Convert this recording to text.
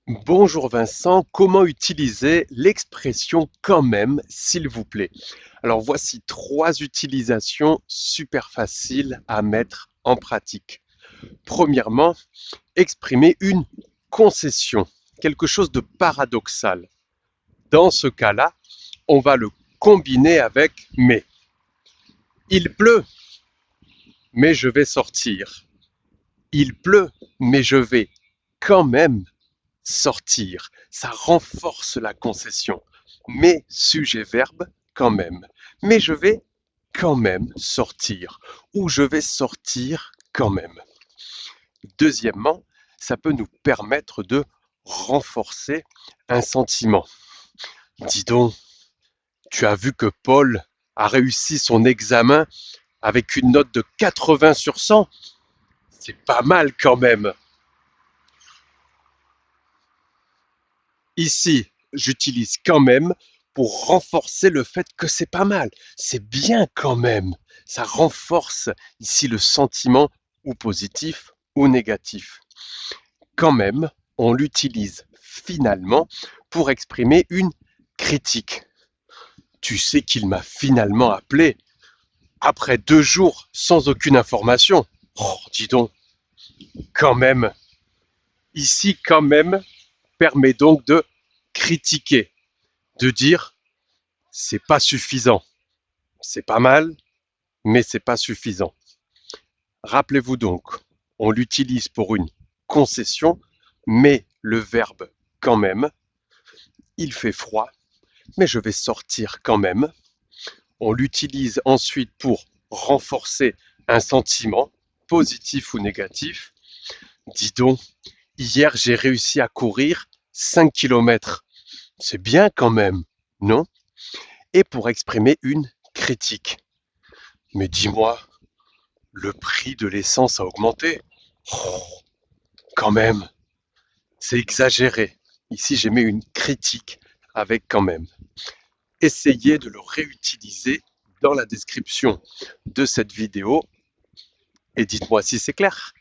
Bonjour Vincent, comment utiliser l'expression quand même, s'il vous plaît? Alors voici trois utilisations super faciles à mettre en pratique. Premièrement, exprimer une concession, quelque chose de paradoxal. Dans ce cas-là, on va le combiner avec mais. Il pleut, mais je vais sortir. Il pleut, mais je vais quand même sortir. Ça renforce la concession. Mais sujet-verbe, quand même. Mais je vais quand même sortir. Ou je vais sortir quand même. Deuxièmement, ça peut nous permettre de renforcer un sentiment. Dis donc, tu as vu que Paul a réussi son examen avec une note de 80 sur 100? C'est pas mal quand même. Ici, j'utilise quand même pour renforcer le fait que c'est pas mal. C'est bien quand même. Ça renforce ici le sentiment ou positif ou négatif. Quand même, on l'utilise finalement pour exprimer une critique. Tu sais qu'il m'a finalement appelé après 2 jours sans aucune information. Oh, dis donc, quand même. Ici, quand même, permet donc de critiquer, de dire c'est pas suffisant. C'est pas mal, mais c'est pas suffisant. Rappelez-vous donc, on l'utilise pour une concession, mais le verbe quand même, il fait froid, mais je vais sortir quand même. On l'utilise ensuite pour renforcer un sentiment, positif ou négatif. Dis donc, hier j'ai réussi à courir 5 kilomètres. C'est bien quand même, non? Et pour exprimer une critique. Mais dis-moi, le prix de l'essence a augmenté. Oh, quand même, c'est exagéré. Ici, j'ai mis une critique avec quand même. Essayez de le réutiliser dans la description de cette vidéo et dites-moi si c'est clair.